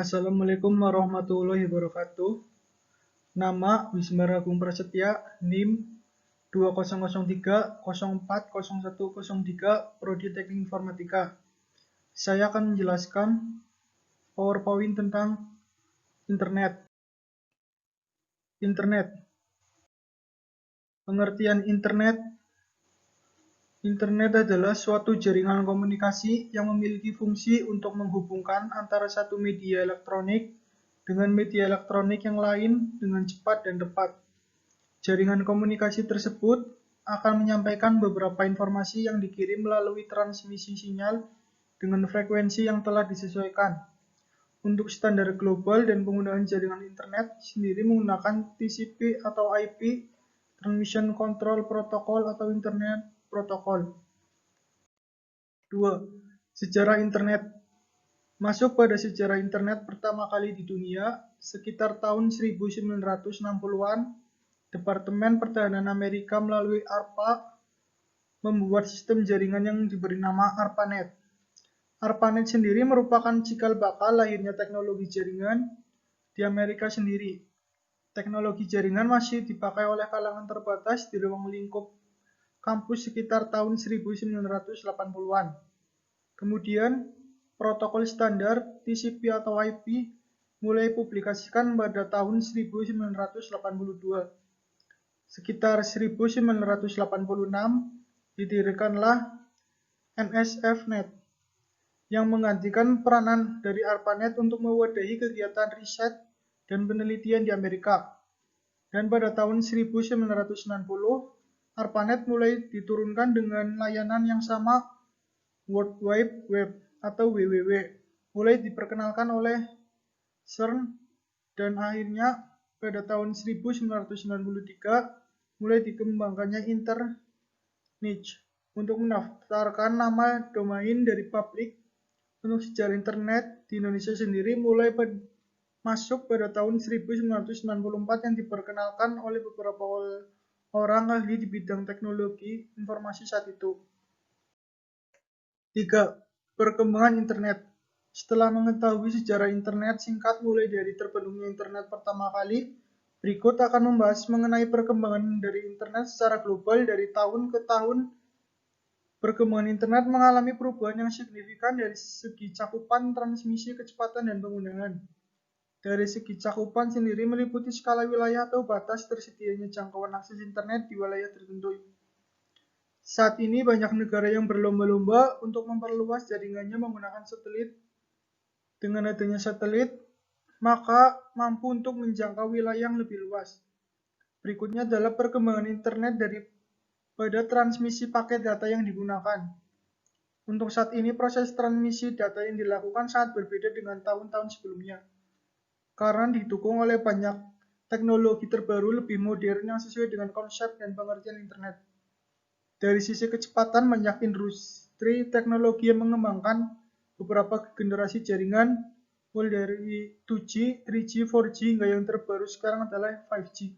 Assalamualaikum warahmatullahi wabarakatuh. Nama Wismar Agung Prasetya, NIM 2003040103, Prodi Teknik Informatika. Saya akan menjelaskan PowerPoint tentang internet. Pengertian internet. Internet adalah suatu jaringan komunikasi yang memiliki fungsi untuk menghubungkan antara satu media elektronik dengan media elektronik yang lain dengan cepat dan tepat. Jaringan komunikasi tersebut akan menyampaikan beberapa informasi yang dikirim melalui transmisi sinyal dengan frekuensi yang telah disesuaikan. Untuk standar global dan penggunaan jaringan internet sendiri menggunakan TCP atau IP, Transmission Control Protocol atau Internet Protocol. 2. Sejarah internet. Masuk pada sejarah internet pertama kali di dunia sekitar tahun 1960-an, Departemen Pertahanan Amerika melalui ARPA membuat sistem jaringan yang diberi nama ARPANET. ARPANET sendiri merupakan cikal bakal lahirnya teknologi jaringan di Amerika sendiri. Teknologi jaringan masih dipakai oleh kalangan terbatas di ruang lingkup kampus sekitar tahun 1980-an. Kemudian, protokol standar TCP atau IP mulai publikasikan pada tahun 1982. Sekitar 1986, didirikanlah NSF-Net yang menggantikan peranan dari ARPANET untuk mewadahi kegiatan riset dan penelitian di Amerika. Dan pada tahun 1990, ARPANET mulai diturunkan dengan layanan yang sama, World Wide Web atau WWW, mulai diperkenalkan oleh CERN, dan akhirnya pada tahun 1993 mulai dikembangkannya Internet untuk mendaftarkan nama domain dari publik. Untuk sejarah internet di Indonesia sendiri mulai masuk pada tahun 1994 yang diperkenalkan oleh beberapa orang ahli di bidang teknologi informasi saat itu. 3. Perkembangan internet. Setelah mengetahui sejarah internet singkat mulai dari terbentuknya internet pertama kali, berikut akan membahas mengenai perkembangan dari internet secara global dari tahun ke tahun. Perkembangan internet mengalami perubahan yang signifikan dari segi cakupan, transmisi, kecepatan, dan penggunaan. Dari segi cakupan sendiri meliputi skala wilayah atau batas tersedianya jangkauan akses internet di wilayah tertentu. Saat ini banyak negara yang berlomba-lomba untuk memperluas jaringannya menggunakan satelit. Dengan adanya satelit, maka mampu untuk menjangkau wilayah yang lebih luas. Berikutnya adalah perkembangan internet pada transmisi paket data yang digunakan. Untuk saat ini proses transmisi data yang dilakukan sangat berbeda dengan tahun-tahun sebelumnya, karena didukung oleh banyak teknologi terbaru lebih modern yang sesuai dengan konsep dan pengertian internet. Dari sisi kecepatan, banyak industri teknologi yang mengembangkan beberapa generasi jaringan, mulai dari 2G, 3G, 4G, hingga yang terbaru sekarang adalah 5G.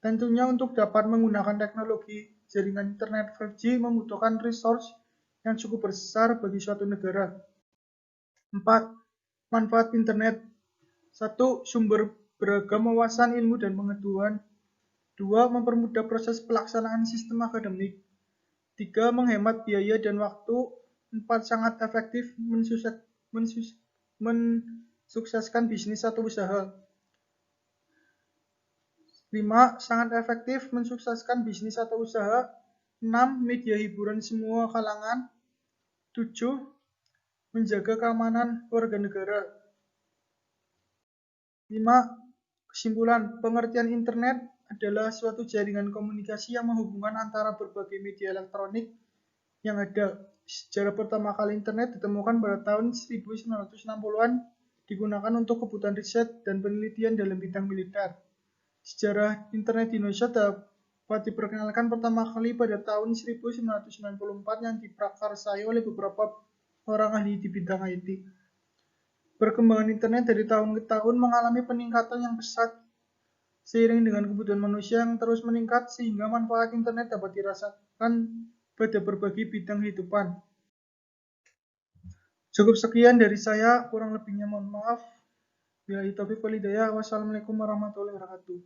Tentunya untuk dapat menggunakan teknologi jaringan internet 5G membutuhkan resource yang cukup besar bagi suatu negara. 4. Manfaat internet. 1. Sumber beragam wawasan, ilmu, dan pengetahuan. 2. Mempermudah proses pelaksanaan sistem akademik. 3. Menghemat biaya dan waktu. 4. Sangat efektif mensukseskan bisnis atau usaha. 5. Sangat efektif mensukseskan bisnis atau usaha. 6. Media hiburan semua kalangan. 7. Menjaga keamanan warga negara. 5. Kesimpulan, pengertian internet adalah suatu jaringan komunikasi yang menghubungkan antara berbagai media elektronik yang ada. Sejarah pertama kali internet ditemukan pada tahun 1960-an, digunakan untuk kebutuhan riset dan penelitian dalam bidang militer. Sejarah internet di Indonesia dapat diperkenalkan pertama kali pada tahun 1994 yang diprakarsai oleh beberapa orang ahli di bidang IT. Perkembangan internet dari tahun ke tahun mengalami peningkatan yang pesat seiring dengan kebutuhan manusia yang terus meningkat sehingga manfaat internet dapat dirasakan pada berbagai bidang kehidupan. Cukup sekian dari saya, kurang lebihnya mohon maaf. Billahi taufiq wal hidayah. Wassalamualaikum warahmatullahi wabarakatuh.